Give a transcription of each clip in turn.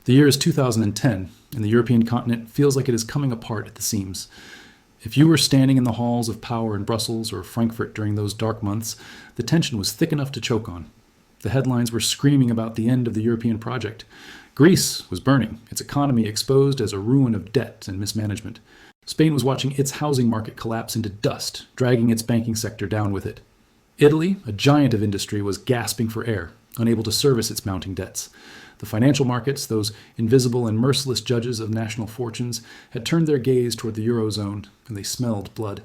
The year is 2010, and the European continent feels like it is coming apart at the seams. If you were standing in the halls of power in Brussels or Frankfurt during those dark months, the tension was thick enough to choke on. The headlines were screaming about the end of the European project. Greece was burning, its economy exposed as a ruin of debt and mismanagement. Spain was watching its housing market collapse into dust, dragging its banking sector down with it. Italy, a giant of industry, was gasping for air, unable to service its mounting debts. The financial markets, those invisible and merciless judges of national fortunes, had turned their gaze toward the Eurozone, and they smelled blood.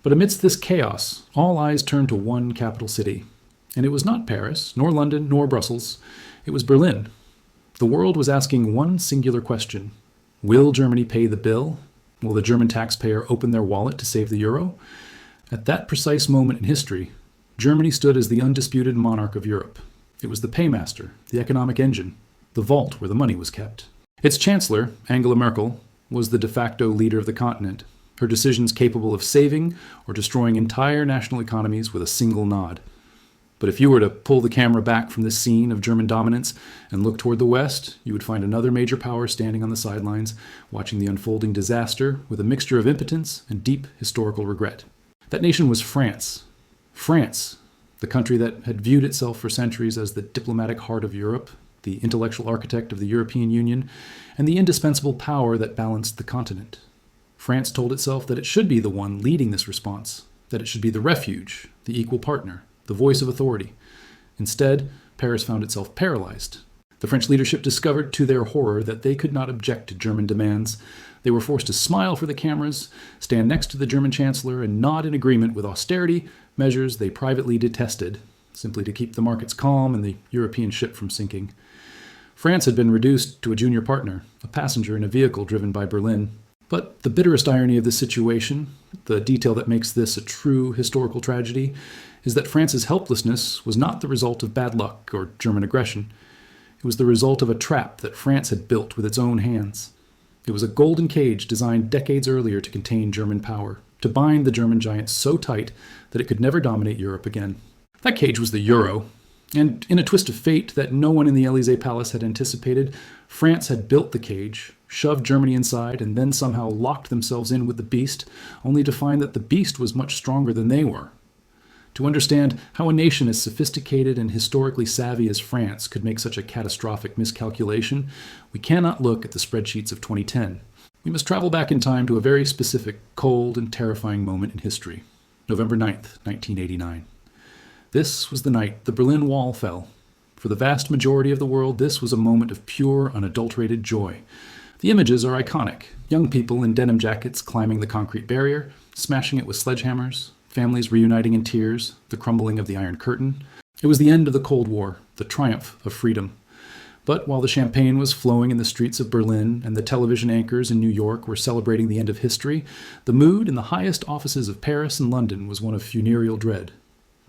But amidst this chaos, all eyes turned to one capital city. And it was not Paris, nor London, nor Brussels. It was Berlin. The world was asking one singular question. Will Germany pay the bill? Will the German taxpayer open their wallet to save the euro? At that precise moment in history, Germany stood as the undisputed monarch of Europe. It was the paymaster, the economic engine, the vault where the money was kept. Its chancellor, Angela Merkel, was the de facto leader of the continent, her decisions capable of saving or destroying entire national economies with a single nod. But if you were to pull the camera back from this scene of German dominance and look toward the west, you would find another major power standing on the sidelines, watching the unfolding disaster with a mixture of impotence and deep historical regret. That nation was France. France, the country that had viewed itself for centuries as the diplomatic heart of Europe, the intellectual architect of the European Union, and the indispensable power that balanced the continent. France told itself that it should be the one leading this response, that it should be the refuge, the equal partner, the voice of authority. Instead, Paris found itself paralyzed. The French leadership discovered to their horror that they could not object to German demands. They were forced to smile for the cameras, stand next to the German chancellor, and nod in agreement with austerity measures they privately detested, simply to keep the markets calm and the European ship from sinking. France had been reduced to a junior partner, a passenger in a vehicle driven by Berlin. But the bitterest irony of this situation, the detail that makes this a true historical tragedy, is that France's helplessness was not the result of bad luck or German aggression. It was the result of a trap that France had built with its own hands. It was a golden cage designed decades earlier to contain German power, to bind the German giant so tight that it could never dominate Europe again. That cage was the euro. And in a twist of fate that no one in the Élysée Palace had anticipated, France had built the cage, shoved Germany inside, and then somehow locked themselves in with the beast, only to find that the beast was much stronger than they were. To understand how a nation as sophisticated and historically savvy as France could make such a catastrophic miscalculation, we cannot look at the spreadsheets of 2010. We must travel back in time to a very specific, cold, and terrifying moment in history, November 9th, 1989. This was the night the Berlin Wall fell. For the vast majority of the world, this was a moment of pure, unadulterated joy. The images are iconic. Young people in denim jackets climbing the concrete barrier, smashing it with sledgehammers, families reuniting in tears, the crumbling of the Iron Curtain. It was the end of the Cold War, the triumph of freedom. But while the champagne was flowing in the streets of Berlin and the television anchors in New York were celebrating the end of history, the mood in the highest offices of Paris and London was one of funereal dread.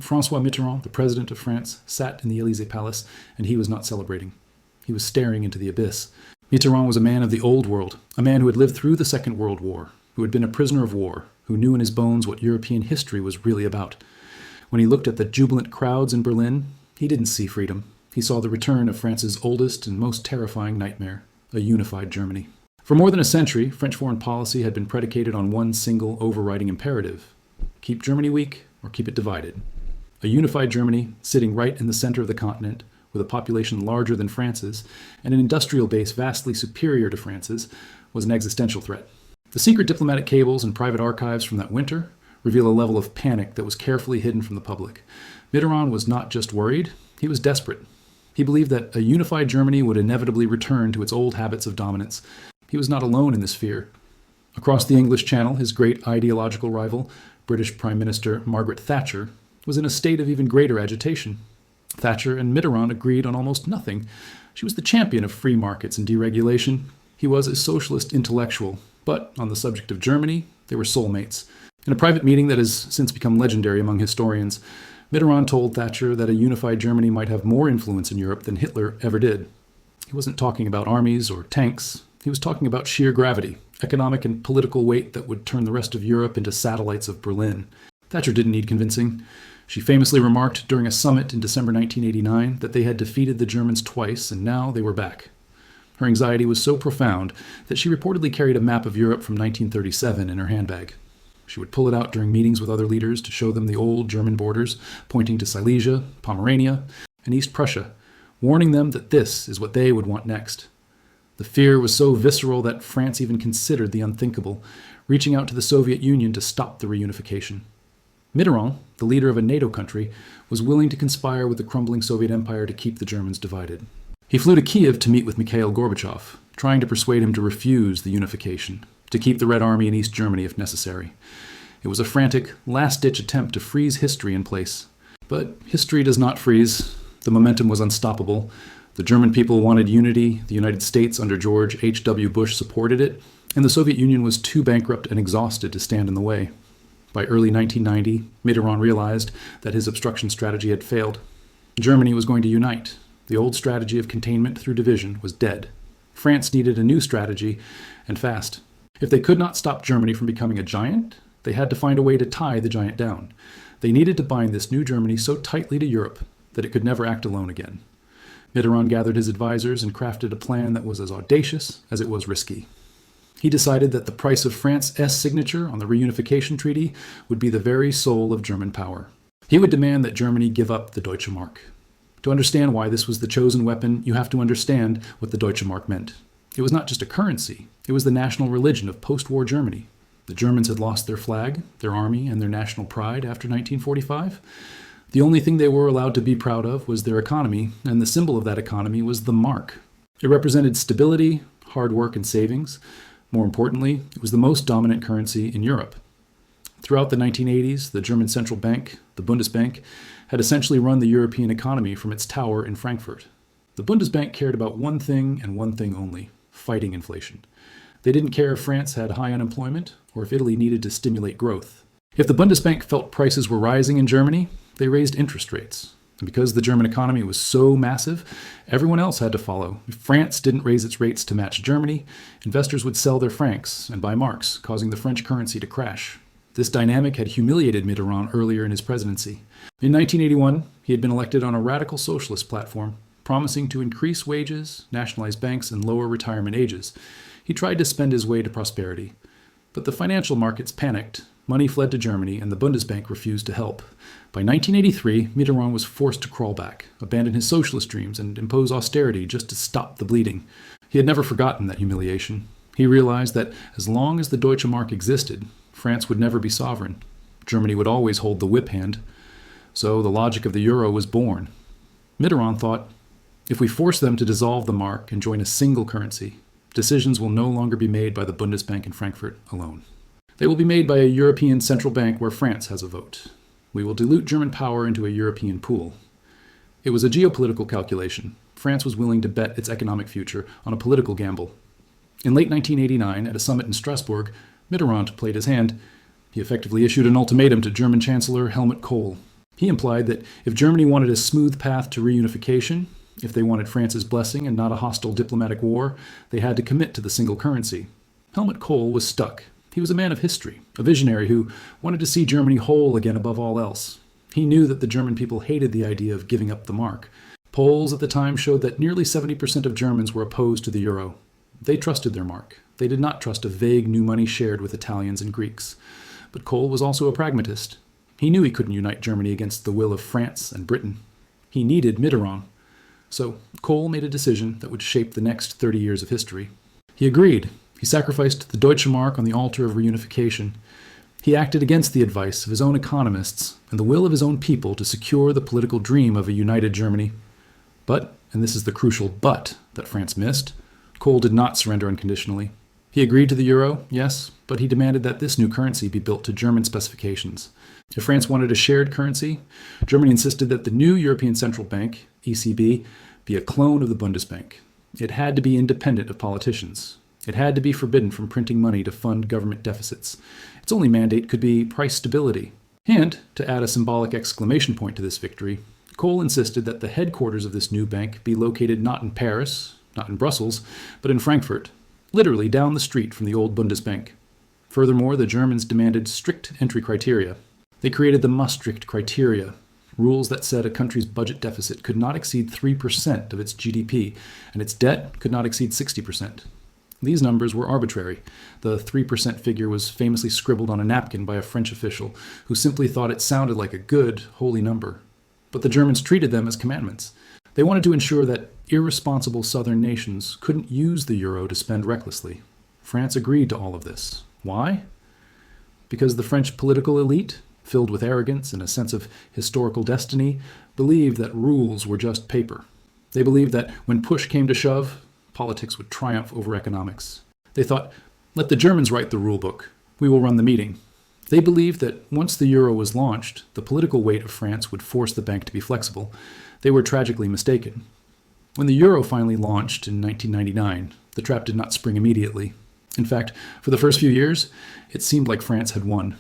François Mitterrand, the president of France, sat in the Élysée Palace, and he was not celebrating. He was staring into the abyss. Mitterrand was a man of the old world, a man who had lived through the Second World War, who had been a prisoner of war, who knew in his bones what European history was really about. When he looked at the jubilant crowds in Berlin, he didn't see freedom. He saw the return of France's oldest and most terrifying nightmare, a unified Germany. For more than a century, French foreign policy had been predicated on one single overriding imperative: keep Germany weak or keep it divided. A unified Germany, sitting right in the center of the continent, with a population larger than France's, and an industrial base vastly superior to France's, was an existential threat. The secret diplomatic cables and private archives from that winter reveal a level of panic that was carefully hidden from the public. Mitterrand was not just worried, he was desperate. He believed that a unified Germany would inevitably return to its old habits of dominance. He was not alone in this fear. Across the English Channel, his great ideological rival, British Prime Minister Margaret Thatcher, was in a state of even greater agitation. Thatcher and Mitterrand agreed on almost nothing. She was the champion of free markets and deregulation. He was a socialist intellectual, but on the subject of Germany, they were soulmates. In a private meeting that has since become legendary among historians, Mitterrand told Thatcher that a unified Germany might have more influence in Europe than Hitler ever did. He wasn't talking about armies or tanks. He was talking about sheer gravity, economic and political weight that would turn the rest of Europe into satellites of Berlin. Thatcher didn't need convincing. She famously remarked during a summit in December 1989 that they had defeated the Germans twice and now they were back. Her anxiety was so profound that she reportedly carried a map of Europe from 1937 in her handbag. She would pull it out during meetings with other leaders to show them the old German borders, pointing to Silesia, Pomerania, and East Prussia, warning them that this is what they would want next. The fear was so visceral that France even considered the unthinkable, reaching out to the Soviet Union to stop the reunification. Mitterrand, the leader of a NATO country, was willing to conspire with the crumbling Soviet Empire to keep the Germans divided. He flew to Kiev to meet with Mikhail Gorbachev, trying to persuade him to refuse the unification, to keep the Red Army in East Germany if necessary. It was a frantic, last-ditch attempt to freeze history in place. But history does not freeze. The momentum was unstoppable. The German people wanted unity, the United States under George H.W. Bush supported it, and the Soviet Union was too bankrupt and exhausted to stand in the way. By early 1990, Mitterrand realized that his obstruction strategy had failed. Germany was going to unite. The old strategy of containment through division was dead. France needed a new strategy, and fast. If they could not stop Germany from becoming a giant, they had to find a way to tie the giant down. They needed to bind this new Germany so tightly to Europe that it could never act alone again. Mitterrand gathered his advisors and crafted a plan that was as audacious as it was risky. He decided that the price of France's signature on the reunification treaty would be the very soul of German power. He would demand that Germany give up the Deutsche Mark. To understand why this was the chosen weapon, you have to understand what the Deutsche Mark meant. It was not just a currency, it was the national religion of post-war Germany. The Germans had lost their flag, their army, and their national pride after 1945. The only thing they were allowed to be proud of was their economy, and the symbol of that economy was the mark. It represented stability, hard work, and savings. More importantly, it was the most dominant currency in Europe. Throughout the 1980s, the German central bank, the Bundesbank, had essentially run the European economy from its tower in Frankfurt. The Bundesbank cared about one thing and one thing only: fighting inflation. They didn't care if France had high unemployment or if Italy needed to stimulate growth. If the Bundesbank felt prices were rising in Germany, they raised interest rates. And because the German economy was so massive, everyone else had to follow. If France didn't raise its rates to match Germany, investors would sell their francs and buy marks, causing the French currency to crash. This dynamic had humiliated Mitterrand earlier in his presidency. In 1981, he had been elected on a radical socialist platform, promising to increase wages, nationalize banks, and lower retirement ages. He tried to spend his way to prosperity. But the financial markets panicked, money fled to Germany, and the Bundesbank refused to help. By 1983, Mitterrand was forced to crawl back, abandon his socialist dreams, and impose austerity just to stop the bleeding. He had never forgotten that humiliation. He realized that as long as the Deutsche Mark existed, France would never be sovereign. Germany would always hold the whip hand. So the logic of the euro was born. Mitterrand thought, if we force them to dissolve the mark and join a single currency, decisions will no longer be made by the Bundesbank in Frankfurt alone. They will be made by a European central bank where France has a vote. We will dilute German power into a European pool. It was a geopolitical calculation. France was willing to bet its economic future on a political gamble. In late 1989, at a summit in Strasbourg, Mitterrand played his hand. He effectively issued an ultimatum to German Chancellor Helmut Kohl. He implied that if Germany wanted a smooth path to reunification, if they wanted France's blessing and not a hostile diplomatic war, they had to commit to the single currency. Helmut Kohl was stuck. He was a man of history, a visionary who wanted to see Germany whole again above all else. He knew that the German people hated the idea of giving up the mark. Polls at the time showed that nearly 70% of Germans were opposed to the euro. They trusted their mark. They did not trust a vague new money shared with Italians and Greeks. But Kohl was also a pragmatist. He knew he couldn't unite Germany against the will of France and Britain. He needed Mitterrand. So Kohl made a decision that would shape the next 30 years of history. He agreed. He sacrificed the Deutsche Mark on the altar of reunification. He acted against the advice of his own economists and the will of his own people to secure the political dream of a united Germany. But, and this is the crucial but that France missed, Kohl did not surrender unconditionally. He agreed to the euro, yes, but he demanded that this new currency be built to German specifications. If France wanted a shared currency, Germany insisted that the new European Central Bank, ECB, be a clone of the Bundesbank. It had to be independent of politicians. It had to be forbidden from printing money to fund government deficits. Its only mandate could be price stability. And, to add a symbolic exclamation point to this victory, Kohl insisted that the headquarters of this new bank be located not in Paris, not in Brussels, but in Frankfurt, literally down the street from the old Bundesbank. Furthermore, the Germans demanded strict entry criteria. They created the Maastricht criteria, rules that said a country's budget deficit could not exceed 3% of its GDP, and its debt could not exceed 60%. These numbers were arbitrary. The 3% figure was famously scribbled on a napkin by a French official who simply thought it sounded like a good, holy number. But the Germans treated them as commandments. They wanted to ensure that irresponsible southern nations couldn't use the euro to spend recklessly. France agreed to all of this. Why? Because the French political elite, filled with arrogance and a sense of historical destiny, believed that rules were just paper. They believed that when push came to shove, politics would triumph over economics. They thought, let the Germans write the rule book. We will run the meeting. They believed that once the euro was launched, the political weight of France would force the bank to be flexible. They were tragically mistaken. When the euro finally launched in 1999, the trap did not spring immediately. In fact, for the first few years, it seemed like France had won.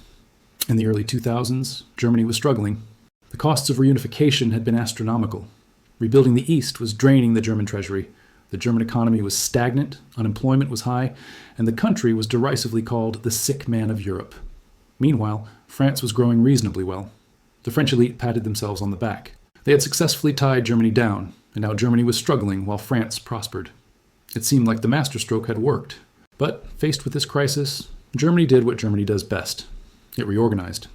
In the early 2000s, Germany was struggling. The costs of reunification had been astronomical. Rebuilding the East was draining the German treasury. The German economy was stagnant, unemployment was high, and the country was derisively called the sick man of Europe. Meanwhile, France was growing reasonably well. The French elite patted themselves on the back. They had successfully tied Germany down, and now Germany was struggling while France prospered. It seemed like the masterstroke had worked. But faced with this crisis, Germany did what Germany does best. It reorganized.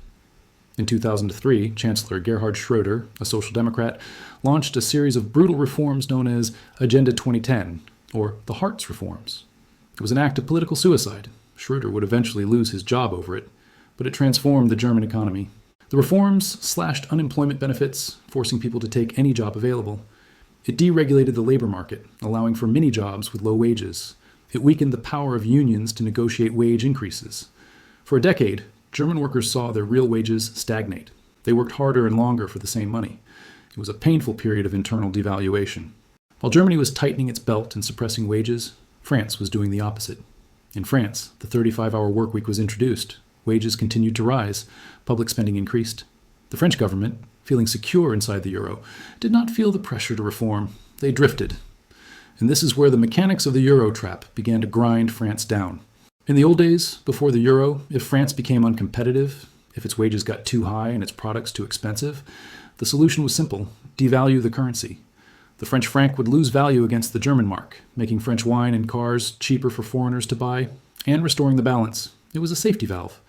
In 2003, Chancellor Gerhard Schröder, a social democrat, launched a series of brutal reforms known as Agenda 2010, or the Hartz reforms. It was an act of political suicide. Schröder would eventually lose his job over it, but it transformed the German economy. The reforms slashed unemployment benefits, forcing people to take any job available. It deregulated the labor market, allowing for mini jobs with low wages. It weakened the power of unions to negotiate wage increases. For a decade, German workers saw their real wages stagnate. They worked harder and longer for the same money. It was a painful period of internal devaluation. While Germany was tightening its belt and suppressing wages, France was doing the opposite. In France, the 35-hour workweek was introduced. Wages continued to rise. Public spending increased. The French government, feeling secure inside the euro, did not feel the pressure to reform. They drifted. And this is where the mechanics of the euro trap began to grind France down. In the old days, before the euro, if France became uncompetitive, if its wages got too high and its products too expensive, the solution was simple: devalue the currency. The French franc would lose value against the German mark, making French wine and cars cheaper for foreigners to buy, and restoring the balance. It was a safety valve.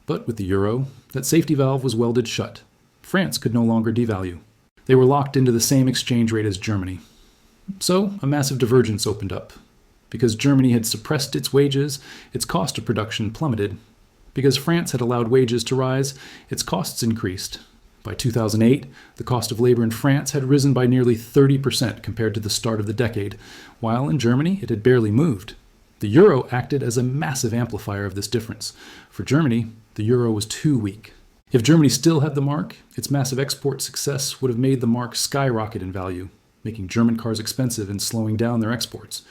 But with the euro, that safety valve was welded shut. France could no longer devalue. They were locked into the same exchange rate as Germany. So a massive divergence opened up. Because Germany had suppressed its wages, its cost of production plummeted. Because France had allowed wages to rise, its costs increased. By 2008, the cost of labor in France had risen by nearly 30% compared to the start of the decade, while in Germany it had barely moved. The euro acted as a massive amplifier of this difference. For Germany, the euro was too weak. If Germany still had the mark, its massive export success would have made the mark skyrocket in value, making German cars expensive and slowing down their exports.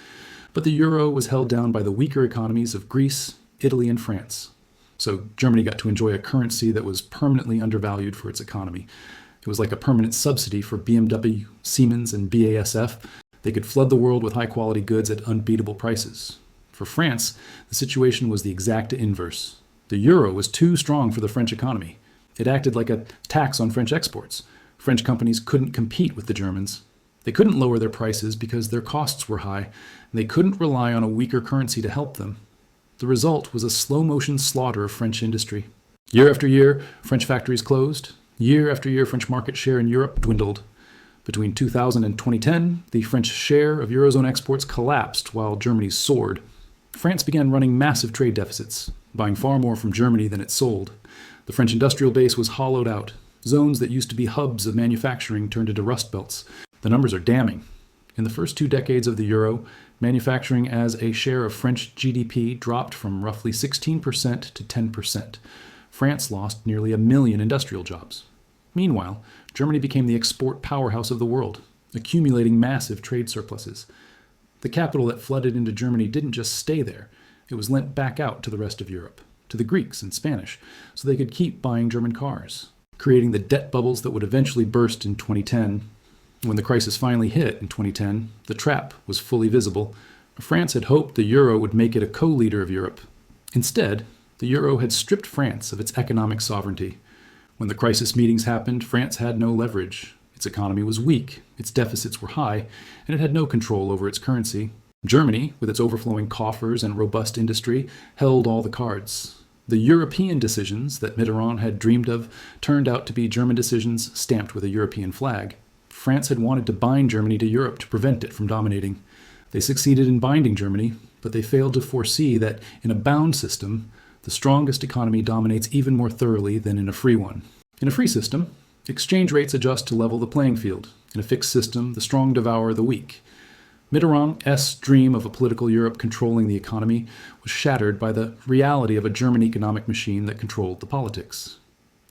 But the euro was held down by the weaker economies of Greece, Italy, and France. So Germany got to enjoy a currency that was permanently undervalued for its economy. It was like a permanent subsidy for BMW, Siemens, and BASF. They could flood the world with high-quality goods at unbeatable prices. For France, the situation was the exact inverse. The euro was too strong for the French economy. It acted like a tax on French exports. French companies couldn't compete with the Germans. They couldn't lower their prices because their costs were high, and they couldn't rely on a weaker currency to help them. The result was a slow-motion slaughter of French industry. Year after year, French factories closed. Year after year, French market share in Europe dwindled. Between 2000 and 2010, the French share of Eurozone exports collapsed while Germany's soared. France began running massive trade deficits, buying far more from Germany than it sold. The French industrial base was hollowed out. Zones that used to be hubs of manufacturing turned into rust belts. The numbers are damning. In the first 2 decades of the euro, manufacturing as a share of French GDP dropped from roughly 16% to 10%. France lost nearly 1 million industrial jobs. Meanwhile, Germany became the export powerhouse of the world, accumulating massive trade surpluses. The capital that flooded into Germany didn't just stay there. It was lent back out to the rest of Europe, to the Greeks and Spanish, so they could keep buying German cars, creating the debt bubbles that would eventually burst in 2010. When the crisis finally hit in 2010, the trap was fully visible. France had hoped the euro would make it a co-leader of Europe. Instead, the euro had stripped France of its economic sovereignty. When the crisis meetings happened, France had no leverage. Its economy was weak, its deficits were high, and it had no control over its currency. Germany, with its overflowing coffers and robust industry, held all the cards. The European decisions that Mitterrand had dreamed of turned out to be German decisions stamped with a European flag. France had wanted to bind Germany to Europe to prevent it from dominating. They succeeded in binding Germany, but they failed to foresee that in a bound system, the strongest economy dominates even more thoroughly than in a free one. In a free system, exchange rates adjust to level the playing field. In a fixed system, the strong devour the weak. Mitterrand's dream of a political Europe controlling the economy was shattered by the reality of a German economic machine that controlled the politics.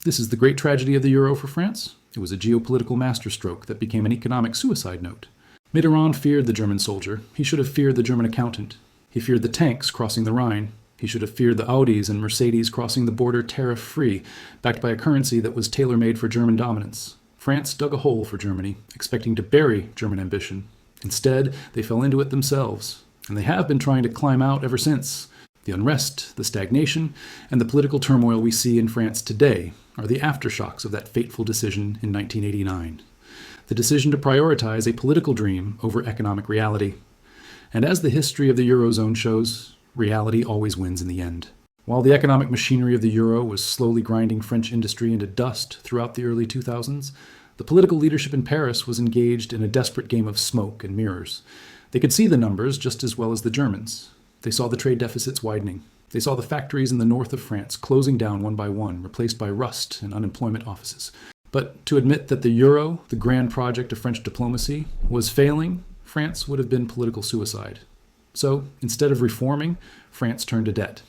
This is the great tragedy of the euro for France. It was a geopolitical masterstroke that became an economic suicide note. Mitterrand feared the German soldier. He should have feared the German accountant. He feared the tanks crossing the Rhine. He should have feared the Audis and Mercedes crossing the border tariff-free, backed by a currency that was tailor-made for German dominance. France dug a hole for Germany, expecting to bury German ambition. Instead, they fell into it themselves, and they have been trying to climb out ever since. The unrest, the stagnation, and the political turmoil we see in France today are the aftershocks of that fateful decision in 1989. The decision to prioritize a political dream over economic reality. And as the history of the Eurozone shows, reality always wins in the end. While the economic machinery of the euro was slowly grinding French industry into dust throughout the early 2000s, the political leadership in Paris was engaged in a desperate game of smoke and mirrors. They could see the numbers just as well as the Germans. They saw the trade deficits widening. They saw the factories in the north of France closing down one by one, replaced by rust and unemployment offices. But to admit that the euro, the grand project of French diplomacy, was failing, France would have been political suicide. So, instead of reforming, France turned to debt.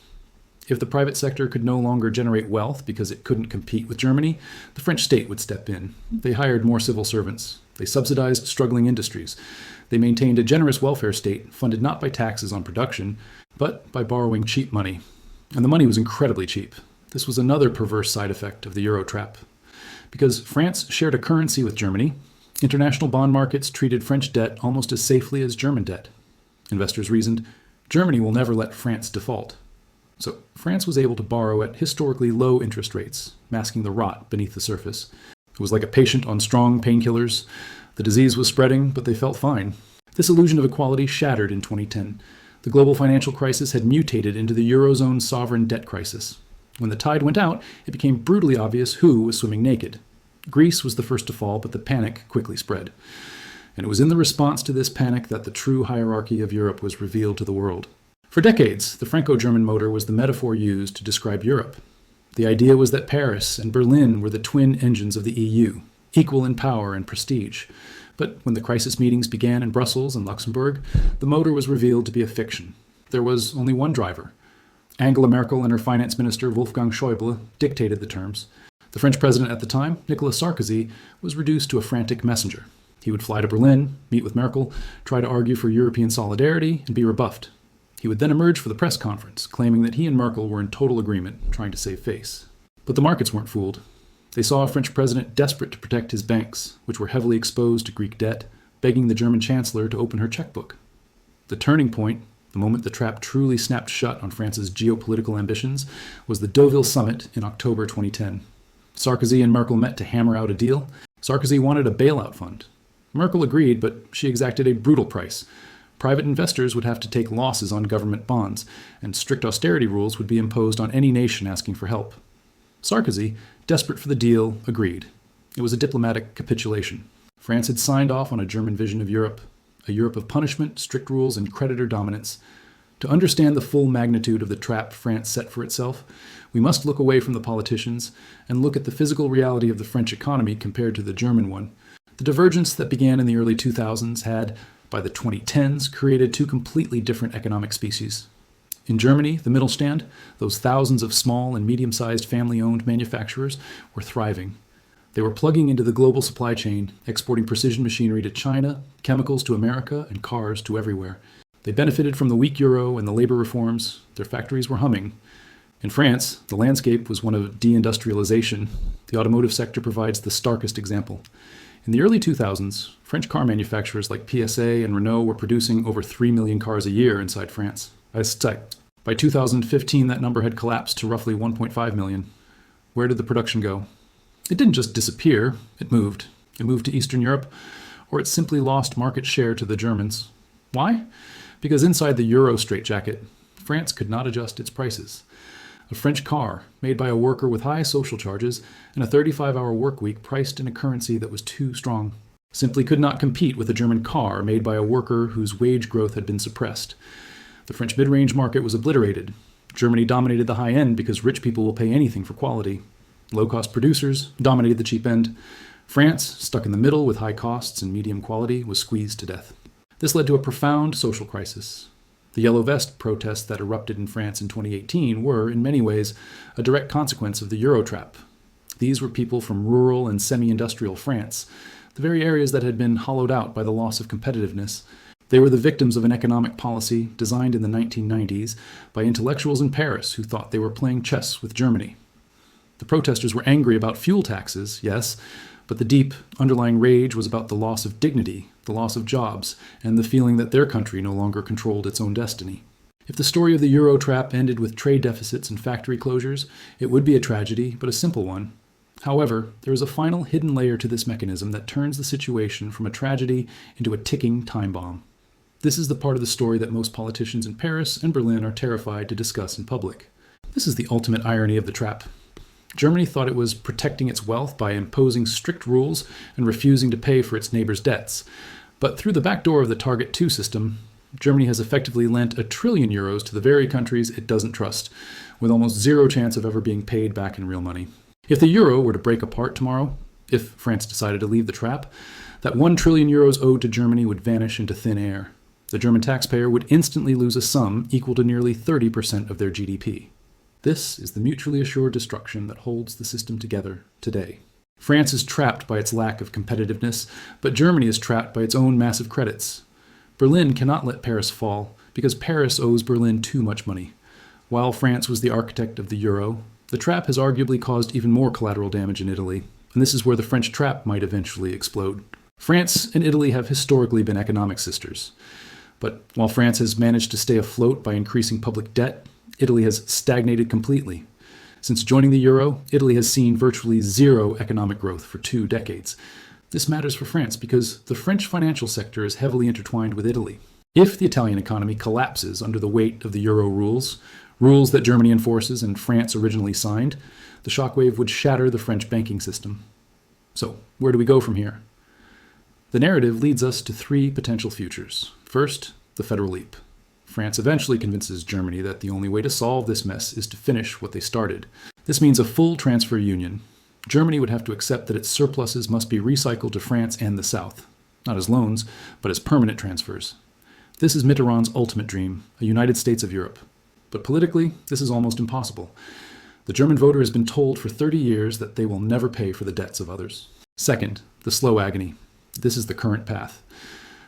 If the private sector could no longer generate wealth because it couldn't compete with Germany, the French state would step in. They hired more civil servants. They subsidized struggling industries. They maintained a generous welfare state funded not by taxes on production, but by borrowing cheap money. And the money was incredibly cheap. This was another perverse side effect of the euro trap. Because France shared a currency with Germany, international bond markets treated French debt almost as safely as German debt. Investors reasoned, Germany will never let France default. So France was able to borrow at historically low interest rates, masking the rot beneath the surface. It was like a patient on strong painkillers. The disease was spreading, but they felt fine. This illusion of equality shattered in 2010. The global financial crisis had mutated into the Eurozone sovereign debt crisis. When the tide went out, it became brutally obvious who was swimming naked. Greece was the first to fall, but the panic quickly spread. And it was in the response to this panic that the true hierarchy of Europe was revealed to the world. For decades, the Franco-German motor was the metaphor used to describe Europe. The idea was that Paris and Berlin were the twin engines of the EU, equal in power and prestige. But when the crisis meetings began in Brussels and Luxembourg, the motor was revealed to be a fiction. There was only one driver. Angela Merkel and her finance minister, Wolfgang Schäuble, dictated the terms. The French president at the time, Nicolas Sarkozy, was reduced to a frantic messenger. He would fly to Berlin, meet with Merkel, try to argue for European solidarity, and be rebuffed. He would then emerge for the press conference, claiming that he and Merkel were in total agreement, trying to save face. But the markets weren't fooled. They saw a French president desperate to protect his banks, which were heavily exposed to Greek debt, begging the German chancellor to open her checkbook. The turning point, the moment the trap truly snapped shut on France's geopolitical ambitions, was the Deauville summit in October 2010. Sarkozy and Merkel met to hammer out a deal. Sarkozy wanted a bailout fund. Merkel agreed, but she exacted a brutal price. Private investors would have to take losses on government bonds, and strict austerity rules would be imposed on any nation asking for help. Sarkozy, desperate for the deal, agreed. It was a diplomatic capitulation. France had signed off on a German vision of Europe, a Europe of punishment, strict rules, and creditor dominance. To understand the full magnitude of the trap France set for itself, we must look away from the politicians and look at the physical reality of the French economy compared to the German one. The divergence that began in the early 2000s had, by the 2010s, created two completely different economic species. In Germany, the Mittelstand, those thousands of small and medium-sized family-owned manufacturers, were thriving. They were plugging into the global supply chain, exporting precision machinery to China, chemicals to America, and cars to everywhere. They benefited from the weak euro and the labor reforms. Their factories were humming. In France, the landscape was one of deindustrialization. The automotive sector provides the starkest example. In the early 2000s, French car manufacturers like PSA and Renault were producing over 3 million cars a year inside France. By 2015, that number had collapsed to roughly 1.5 million. Where did the production go? It didn't just disappear, it moved. It moved to Eastern Europe, or it simply lost market share to the Germans. Why? Because inside the euro straitjacket, France could not adjust its prices. A French car, made by a worker with high social charges, and a 35-hour work week priced in a currency that was too strong, simply could not compete with a German car made by a worker whose wage growth had been suppressed. The French mid-range market was obliterated. Germany dominated the high end because rich people will pay anything for quality. Low-cost producers dominated the cheap end. France, stuck in the middle with high costs and medium quality, was squeezed to death. This led to a profound social crisis. The Yellow Vest protests that erupted in France in 2018 were, in many ways, a direct consequence of the Euro trap. These were people from rural and semi-industrial France, the very areas that had been hollowed out by the loss of competitiveness. They were the victims of an economic policy designed in the 1990s by intellectuals in Paris who thought they were playing chess with Germany. The protesters were angry about fuel taxes, yes, but the deep, underlying rage was about the loss of dignity, the loss of jobs, and the feeling that their country no longer controlled its own destiny. If the story of the Euro trap ended with trade deficits and factory closures, it would be a tragedy, but a simple one. However, there is a final hidden layer to this mechanism that turns the situation from a tragedy into a ticking time bomb. This is the part of the story that most politicians in Paris and Berlin are terrified to discuss in public. This is the ultimate irony of the trap. Germany thought it was protecting its wealth by imposing strict rules and refusing to pay for its neighbors' debts. But through the back door of the Target 2 system, Germany has effectively lent €1 trillion to the very countries it doesn't trust, with almost zero chance of ever being paid back in real money. If the euro were to break apart tomorrow, if France decided to leave the trap, that €1 trillion owed to Germany would vanish into thin air. The German taxpayer would instantly lose a sum equal to nearly 30% of their GDP. This is the mutually assured destruction that holds the system together today. France is trapped by its lack of competitiveness, but Germany is trapped by its own massive credits. Berlin cannot let Paris fall, because Paris owes Berlin too much money. While France was the architect of the euro, the trap has arguably caused even more collateral damage in Italy, and this is where the French trap might eventually explode. France and Italy have historically been economic sisters. But while France has managed to stay afloat by increasing public debt, Italy has stagnated completely. Since joining the euro, Italy has seen virtually zero economic growth for 2 decades. This matters for France because the French financial sector is heavily intertwined with Italy. If the Italian economy collapses under the weight of the euro rules that Germany enforces and France originally signed, the shockwave would shatter the French banking system. So, where do we go from here? The narrative leads us to 3 potential futures. First, the federal leap. France eventually convinces Germany that the only way to solve this mess is to finish what they started. This means a full transfer union. Germany would have to accept that its surpluses must be recycled to France and the South, not as loans, but as permanent transfers. This is Mitterrand's ultimate dream, a United States of Europe. But politically, this is almost impossible. The German voter has been told for 30 years that they will never pay for the debts of others. Second, the slow agony. This is the current path.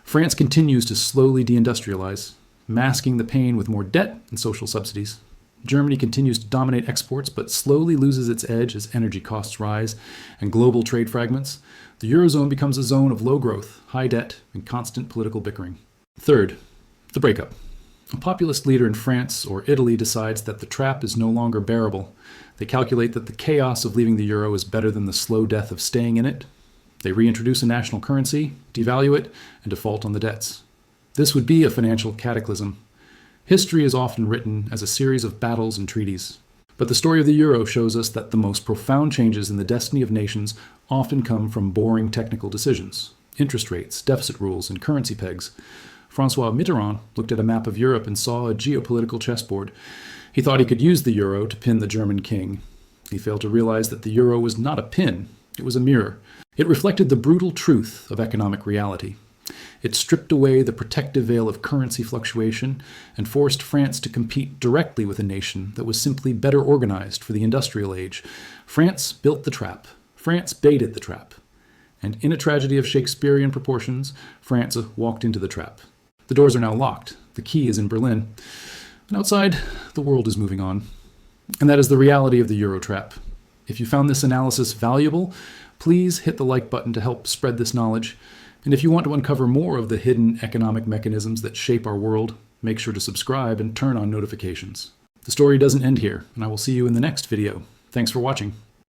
France continues to slowly deindustrialize, masking the pain with more debt and social subsidies. Germany continues to dominate exports, but slowly loses its edge as energy costs rise and global trade fragments. The Eurozone becomes a zone of low growth, high debt, and constant political bickering. Third, the breakup. A populist leader in France or Italy decides that the trap is no longer bearable. They calculate that the chaos of leaving the euro is better than the slow death of staying in it. They reintroduce a national currency, devalue it, and default on the debts. This would be a financial cataclysm. History is often written as a series of battles and treaties. But the story of the euro shows us that the most profound changes in the destiny of nations often come from boring technical decisions: interest rates, deficit rules, and currency pegs. François Mitterrand looked at a map of Europe and saw a geopolitical chessboard. He thought he could use the euro to pin the German king. He failed to realize that the euro was not a pin, it was a mirror. It reflected the brutal truth of economic reality. It stripped away the protective veil of currency fluctuation and forced France to compete directly with a nation that was simply better organized for the industrial age. France built the trap. France baited the trap. And in a tragedy of Shakespearean proportions, France walked into the trap. The doors are now locked. The key is in Berlin. And outside, the world is moving on. And that is the reality of the Euro trap. If you found this analysis valuable, please hit the like button to help spread this knowledge. And if you want to uncover more of the hidden economic mechanisms that shape our world, make sure to subscribe and turn on notifications. The story doesn't end here, and I will see you in the next video. Thanks for watching.